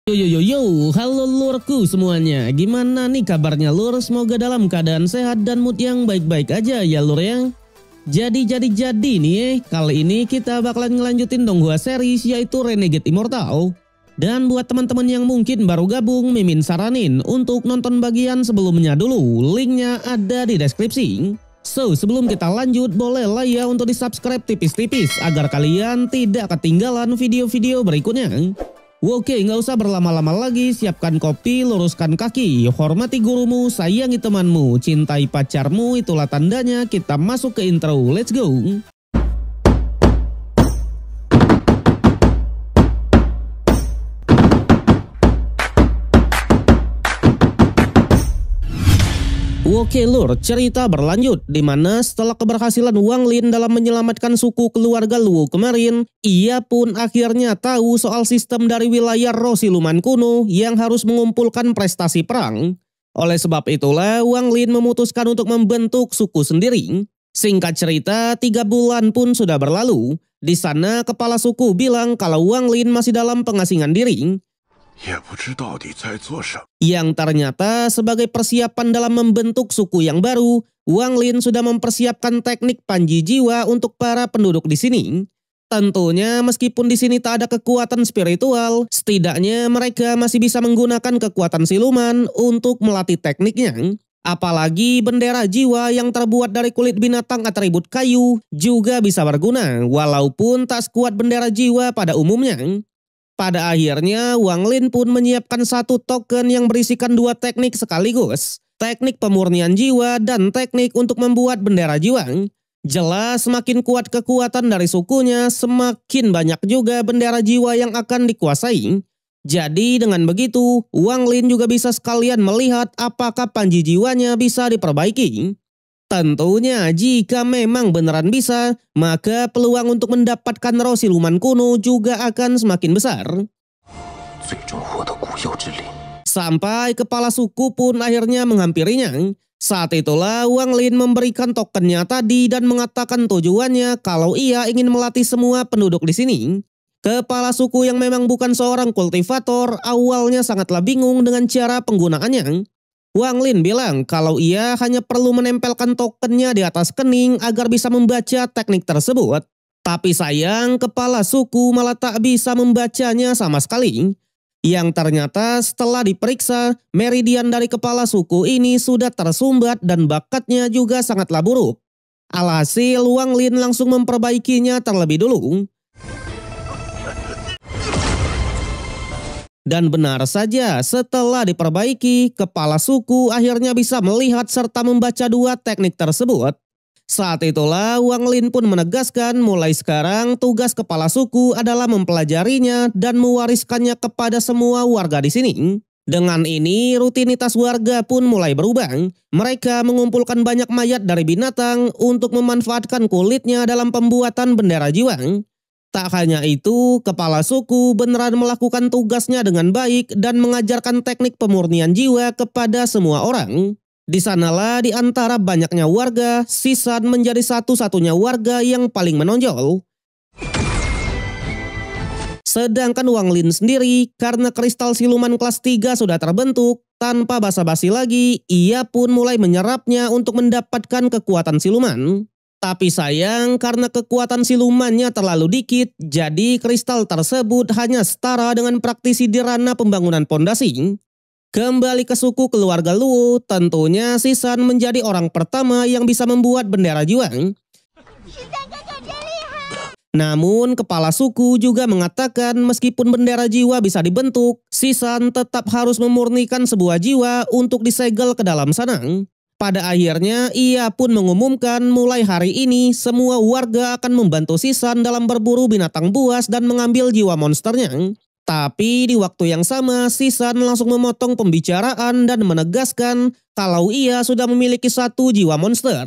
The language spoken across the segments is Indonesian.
Yo yo yo yo, halo lurku semuanya. Gimana nih kabarnya lur? Semoga dalam keadaan sehat dan mood yang baik-baik aja ya lur ya. Jadi nih, kali ini kita bakalan ngelanjutin dong gua series yaitu Renegade Immortal. Dan buat teman-teman yang mungkin baru gabung, Mimin saranin untuk nonton bagian sebelumnya dulu. Linknya ada di deskripsi. So, sebelum kita lanjut, boleh lah ya untuk di subscribe tipis-tipis agar kalian tidak ketinggalan video-video berikutnya. Oke, nggak usah berlama-lama lagi, siapkan kopi, luruskan kaki, hormati gurumu, sayangi temanmu, cintai pacarmu, itulah tandanya kita masuk ke intro, let's go! Oke lur, cerita berlanjut di mana setelah keberhasilan Wang Lin dalam menyelamatkan suku keluarga Luo kemarin, ia pun akhirnya tahu soal sistem dari wilayah roh siluman kuno yang harus mengumpulkan prestasi perang. Oleh sebab itulah Wang Lin memutuskan untuk membentuk suku sendiri. Singkat cerita, 3 bulan pun sudah berlalu. Di sana kepala suku bilang kalau Wang Lin masih dalam pengasingan diri. Yang ternyata sebagai persiapan dalam membentuk suku yang baru, Wang Lin sudah mempersiapkan teknik panji jiwa untuk para penduduk di sini. Tentunya meskipun di sini tak ada kekuatan spiritual, setidaknya mereka masih bisa menggunakan kekuatan siluman untuk melatih tekniknya. Apalagi bendera jiwa yang terbuat dari kulit binatang atribut kayu juga bisa berguna, walaupun tak sekuat bendera jiwa pada umumnya. Pada akhirnya, Wang Lin pun menyiapkan satu token yang berisikan 2 teknik sekaligus. Teknik pemurnian jiwa dan teknik untuk membuat bendera jiwa. Jelas semakin kuat kekuatan dari sukunya, semakin banyak juga bendera jiwa yang akan dikuasai. Jadi dengan begitu, Wang Lin juga bisa sekalian melihat apakah panji jiwanya bisa diperbaiki. Tentunya jika memang beneran bisa, maka peluang untuk mendapatkan roh siluman kuno juga akan semakin besar. Sampai kepala suku pun akhirnya menghampirinya. Saat itulah Wang Lin memberikan tokennya tadi dan mengatakan tujuannya kalau ia ingin melatih semua penduduk di sini. Kepala suku yang memang bukan seorang kultivator awalnya sangatlah bingung dengan cara penggunaannya. Wang Lin bilang kalau ia hanya perlu menempelkan tokennya di atas kening agar bisa membaca teknik tersebut. Tapi sayang kepala suku malah tak bisa membacanya sama sekali. Yang ternyata setelah diperiksa, meridian dari kepala suku ini sudah tersumbat dan bakatnya juga sangatlah buruk. Alhasil Wang Lin langsung memperbaikinya terlebih dulu. Dan benar saja, setelah diperbaiki, kepala suku akhirnya bisa melihat serta membaca 2 teknik tersebut. Saat itulah Wang Lin pun menegaskan mulai sekarang tugas kepala suku adalah mempelajarinya dan mewariskannya kepada semua warga di sini. Dengan ini, rutinitas warga pun mulai berubah. Mereka mengumpulkan banyak mayat dari binatang untuk memanfaatkan kulitnya dalam pembuatan bendera jiwa. Tak hanya itu, kepala suku beneran melakukan tugasnya dengan baik dan mengajarkan teknik pemurnian jiwa kepada semua orang. Di sanalah di antara banyaknya warga, Sisan menjadi satu-satunya warga yang paling menonjol. Sedangkan Wang Lin sendiri, karena kristal siluman kelas 3 sudah terbentuk, tanpa basa-basi lagi, ia pun mulai menyerapnya untuk mendapatkan kekuatan siluman. Tapi sayang karena kekuatan silumannya terlalu dikit, jadi kristal tersebut hanya setara dengan praktisi di ranah pembangunan pondasi. Kembali ke suku keluarga Luo, tentunya Sisan menjadi orang pertama yang bisa membuat bendera jiwa. Namun kepala suku juga mengatakan meskipun bendera jiwa bisa dibentuk, Sisan tetap harus memurnikan sebuah jiwa untuk disegel ke dalam sana. Pada akhirnya ia pun mengumumkan mulai hari ini semua warga akan membantu Sisan dalam berburu binatang buas dan mengambil jiwa monsternya. Tapi di waktu yang sama Sisan langsung memotong pembicaraan dan menegaskan kalau ia sudah memiliki 1 jiwa monster.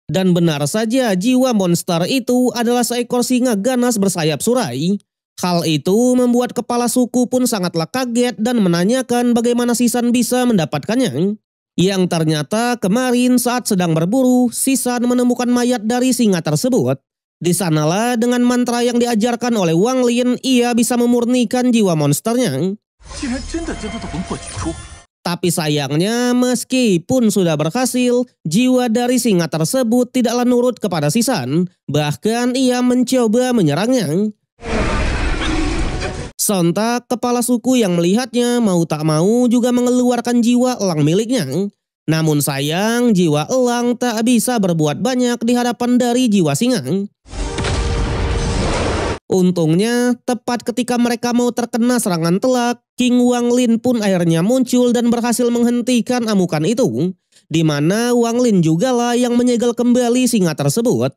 Dan benar saja jiwa monster itu adalah seekor singa ganas bersayap surai. Hal itu membuat kepala suku pun sangatlah kaget dan menanyakan bagaimana Sisan bisa mendapatkannya. Yang ternyata kemarin saat sedang berburu, Sisan menemukan mayat dari singa tersebut. Di sanalah dengan mantra yang diajarkan oleh Wang Lin, ia bisa memurnikan jiwa monsternya. 竟然真的将他的魂魄取出。 Tapi sayangnya meskipun sudah berhasil, jiwa dari singa tersebut tidaklah nurut kepada Sisan. Bahkan ia mencoba menyerangnya. Sontak kepala suku yang melihatnya mau tak mau juga mengeluarkan jiwa elang miliknya. Namun sayang jiwa elang tak bisa berbuat banyak di hadapan dari jiwa singa. Untungnya, tepat ketika mereka mau terkena serangan telak, King Wang Lin pun akhirnya muncul dan berhasil menghentikan amukan itu. Di mana Wang Lin jugalah yang menyegel kembali singa tersebut.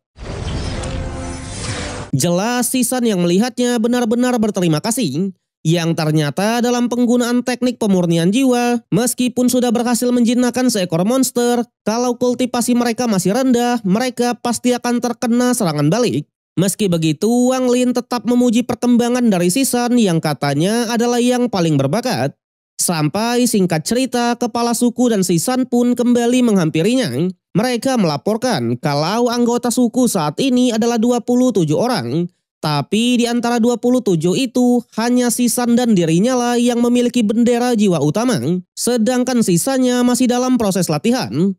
Jelas Sisan yang melihatnya benar-benar berterima kasih. Yang ternyata dalam penggunaan teknik pemurnian jiwa, meskipun sudah berhasil menjinakkan seekor monster, kalau kultivasi mereka masih rendah, mereka pasti akan terkena serangan balik. Meski begitu, Wang Lin tetap memuji perkembangan dari Sisan yang katanya adalah yang paling berbakat. Sampai singkat cerita, kepala suku dan Sisan pun kembali menghampirinya. Mereka melaporkan kalau anggota suku saat ini adalah 27 orang. Tapi di antara 27 itu, hanya Sisan dan dirinya lah yang memiliki bendera jiwa utama. Sedangkan sisanya masih dalam proses latihan.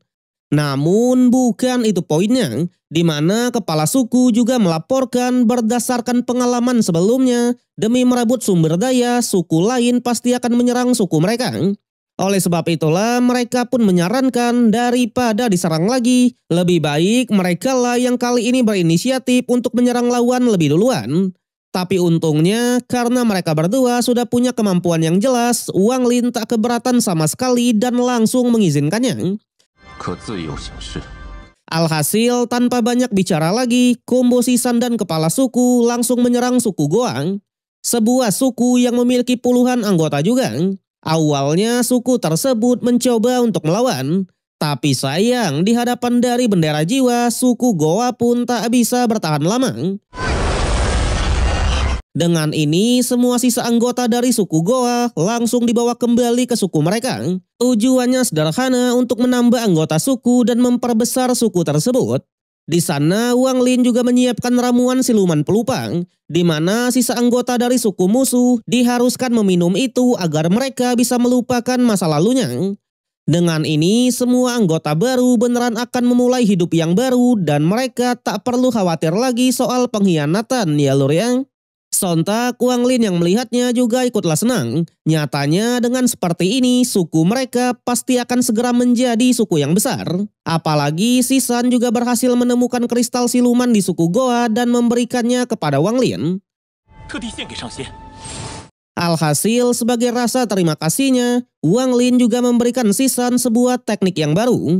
Namun bukan itu poinnya, di mana kepala suku juga melaporkan berdasarkan pengalaman sebelumnya, demi merebut sumber daya, suku lain pasti akan menyerang suku mereka. Oleh sebab itulah mereka pun menyarankan daripada diserang lagi, lebih baik mereka lah yang kali ini berinisiatif untuk menyerang lawan lebih duluan. Tapi untungnya karena mereka berdua sudah punya kemampuan yang jelas, Wang Lin tak keberatan sama sekali dan langsung mengizinkannya. Alhasil tanpa banyak bicara lagi, combo Sisan dan kepala suku langsung menyerang suku Goang. Sebuah suku yang memiliki puluhan anggota juga. Awalnya suku tersebut mencoba untuk melawan. Tapi sayang di hadapan dari bendera jiwa, suku Goa pun tak bisa bertahan lama. Dengan ini, semua sisa anggota dari suku Goa langsung dibawa kembali ke suku mereka. Tujuannya sederhana untuk menambah anggota suku dan memperbesar suku tersebut. Di sana, Wang Lin juga menyiapkan ramuan siluman pelupang, di mana sisa anggota dari suku musuh diharuskan meminum itu agar mereka bisa melupakan masa lalunya. Dengan ini, semua anggota baru beneran akan memulai hidup yang baru dan mereka tak perlu khawatir lagi soal pengkhianatan, ya lur ya. Sontak Wang Lin yang melihatnya juga ikutlah senang. Nyatanya dengan seperti ini suku mereka pasti akan segera menjadi suku yang besar. Apalagi Sisan juga berhasil menemukan kristal siluman di suku Goa dan memberikannya kepada Wang Lin. Alhasil sebagai rasa terima kasihnya, Wang Lin juga memberikan Sisan sebuah teknik yang baru.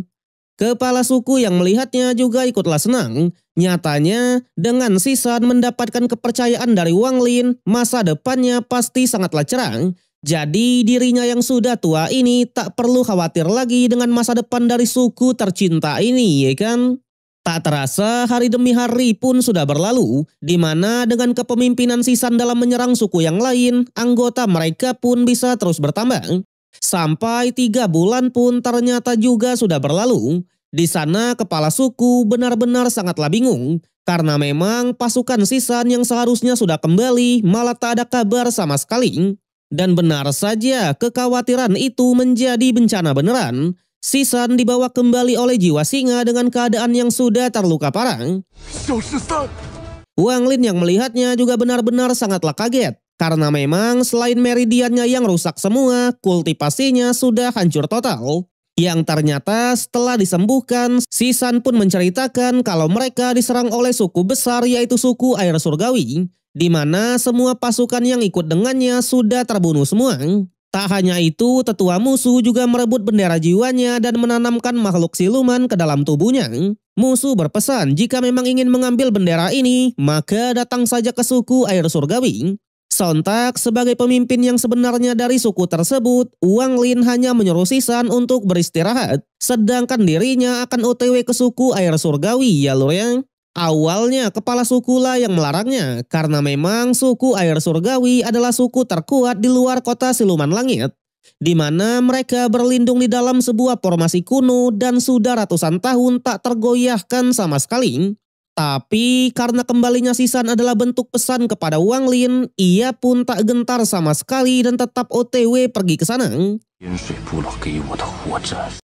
Kepala suku yang melihatnya juga ikutlah senang. Nyatanya, dengan Sisan mendapatkan kepercayaan dari Wang Lin, masa depannya pasti sangatlah cerah. Jadi dirinya yang sudah tua ini tak perlu khawatir lagi dengan masa depan dari suku tercinta ini, ya kan? Tak terasa hari demi hari pun sudah berlalu, di mana dengan kepemimpinan Sisan dalam menyerang suku yang lain, anggota mereka pun bisa terus bertambah. Sampai 3 bulan pun ternyata juga sudah berlalu. Di sana kepala suku benar-benar sangatlah bingung. Karena memang pasukan Sisan yang seharusnya sudah kembali malah tak ada kabar sama sekali. Dan benar saja kekhawatiran itu menjadi bencana beneran. Sisan dibawa kembali oleh jiwa singa dengan keadaan yang sudah terluka parah. Wang Lin yang melihatnya juga benar-benar sangatlah kaget. Karena memang selain meridiannya yang rusak semua, kultivasinya sudah hancur total. Yang ternyata setelah disembuhkan, Sisan pun menceritakan kalau mereka diserang oleh suku besar yaitu suku air surgawi. Di mana semua pasukan yang ikut dengannya sudah terbunuh semua. Tak hanya itu, tetua musuh juga merebut bendera jiwanya dan menanamkan makhluk siluman ke dalam tubuhnya. Musuh berpesan jika memang ingin mengambil bendera ini, maka datang saja ke suku air surgawi. Sontak sebagai pemimpin yang sebenarnya dari suku tersebut, Wang Lin hanya menyuruh Sisan untuk beristirahat. Sedangkan dirinya akan OTW ke suku air surgawi, ya lur ya. Awalnya kepala suku lah yang melarangnya, karena memang suku air surgawi adalah suku terkuat di luar kota siluman langit. Di mana mereka berlindung di dalam sebuah formasi kuno dan sudah ratusan tahun tak tergoyahkan sama sekali. Tapi karena kembalinya Sisan adalah bentuk pesan kepada Wang Lin, ia pun tak gentar sama sekali dan tetap OTW pergi ke sana.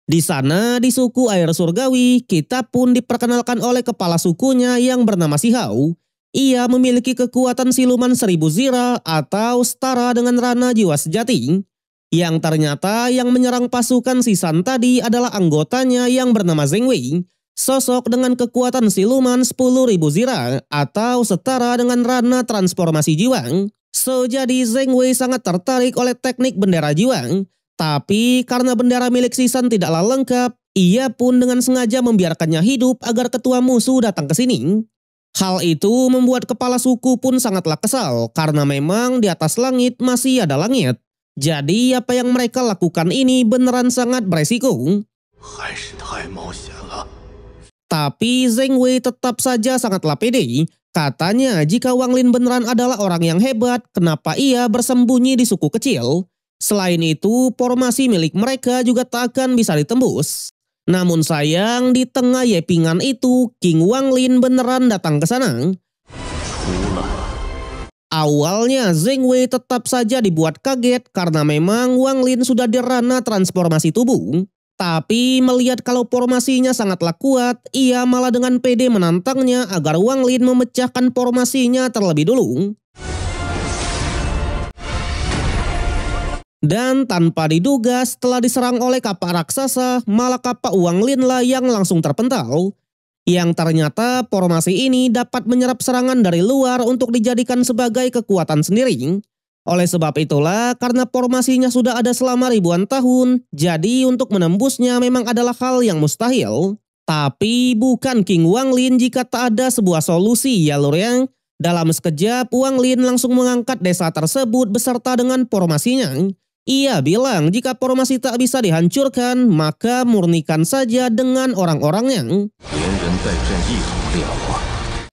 Di sana, di suku air surgawi, kita pun diperkenalkan oleh kepala sukunya yang bernama Si Hao. Ia memiliki kekuatan siluman 1000 zira atau setara dengan rana jiwa sejati. Yang ternyata yang menyerang pasukan Sisan tadi adalah anggotanya yang bernama Zheng Wei. Sosok dengan kekuatan siluman 10.000 zira atau setara dengan rana transformasi jiwa. So jadi Zheng Wei sangat tertarik oleh teknik bendera jiwa. Tapi karena bendera milik Sisan tidaklah lengkap, ia pun dengan sengaja membiarkannya hidup agar ketua musuh datang ke sini. Hal itu membuat kepala suku pun sangatlah kesal karena memang di atas langit masih ada langit. Jadi apa yang mereka lakukan ini beneran sangat beresiko. Tapi Zheng Wei tetap saja sangatlah pede. Katanya jika Wang Lin beneran adalah orang yang hebat, kenapa ia bersembunyi di suku kecil? Selain itu, formasi milik mereka juga tak akan bisa ditembus. Namun sayang di tengah yepingan itu, King Wang Lin beneran datang ke sana. Awalnya Zheng Wei tetap saja dibuat kaget karena memang Wang Lin sudah dirana transformasi tubuh. Tapi melihat kalau formasinya sangatlah kuat, ia malah dengan pede menantangnya agar Wang Lin memecahkan formasinya terlebih dulu. Dan tanpa diduga setelah diserang oleh kapak raksasa, malah kapak Wang Lin lah yang langsung terpental. Yang ternyata formasi ini dapat menyerap serangan dari luar untuk dijadikan sebagai kekuatan sendiri. Oleh sebab itulah, karena formasinya sudah ada selama ribuan tahun, jadi untuk menembusnya memang adalah hal yang mustahil. Tapi bukan King Wang Lin jika tak ada sebuah solusi ya lur yang. Dalam sekejap, Wang Lin langsung mengangkat desa tersebut beserta dengan formasinya. Ia bilang jika formasi tak bisa dihancurkan, maka murnikan saja dengan orang-orangnya.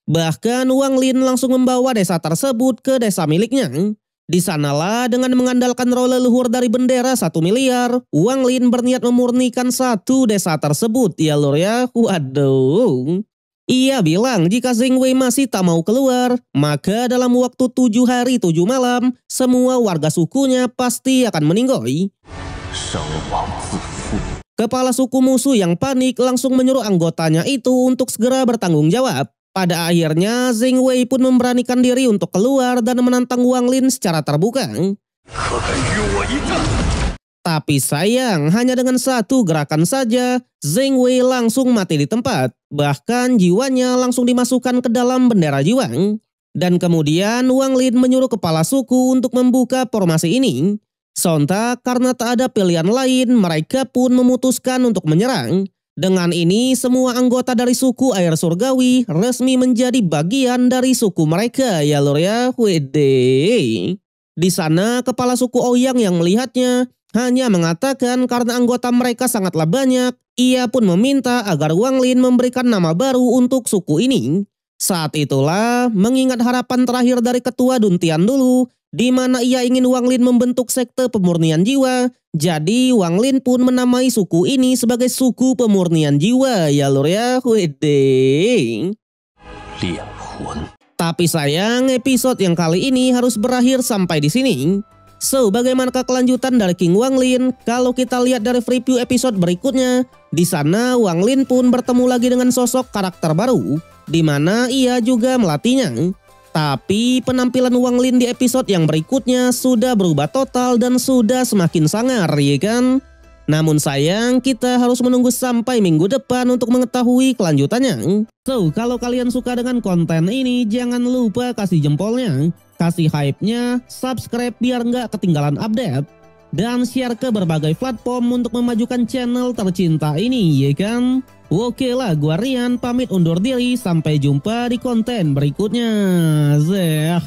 Bahkan Wang Lin langsung membawa desa tersebut ke desa miliknya. Di sanalah dengan mengandalkan roh leluhur dari bendera 1 miliar, Wang Lin berniat memurnikan satu desa tersebut ya lur ya. Waduh. Ia bilang jika Zheng Wei masih tak mau keluar, maka dalam waktu 7 hari 7 malam, semua warga sukunya pasti akan meninggoy. Kepala suku musuh yang panik langsung menyuruh anggotanya itu untuk segera bertanggung jawab. Pada akhirnya Zheng Wei pun memberanikan diri untuk keluar dan menantang Wang Lin secara terbuka. Tapi sayang, hanya dengan satu gerakan saja, Zheng Wei langsung mati di tempat. Bahkan jiwanya langsung dimasukkan ke dalam bendera jiwa. Dan kemudian Wang Lin menyuruh kepala suku untuk membuka formasi ini. Sontak karena tak ada pilihan lain, mereka pun memutuskan untuk menyerang. Dengan ini semua anggota dari suku air surgawi resmi menjadi bagian dari suku mereka ya lur ya. Wede. Di sana kepala suku Ouyang yang melihatnya hanya mengatakan karena anggota mereka sangatlah banyak, ia pun meminta agar Wang Lin memberikan nama baru untuk suku ini. Saat itulah mengingat harapan terakhir dari ketua Duntian dulu, di mana ia ingin Wang Lin membentuk sekte pemurnian jiwa. Jadi Wang Lin pun menamai suku ini sebagai suku pemurnian jiwa ya lur ya. Wede. Tapi sayang episode yang kali ini harus berakhir sampai di sini. So bagaimanakah kelanjutan dari King Wang Lin? Kalau kita lihat dari preview episode berikutnya, di sana Wang Lin pun bertemu lagi dengan sosok karakter baru, di mana ia juga melatihnya. Tapi penampilan Wang Lin di episode yang berikutnya sudah berubah total dan sudah semakin sangar ya kan? Namun sayang kita harus menunggu sampai minggu depan untuk mengetahui kelanjutannya. So kalau kalian suka dengan konten ini jangan lupa kasih jempolnya, kasih hype-nya, subscribe biar nggak ketinggalan update. Dan share ke berbagai platform untuk memajukan channel tercinta ini ya kan? Oke lah, gua Rian pamit undur diri, sampai jumpa di konten berikutnya. Zeh.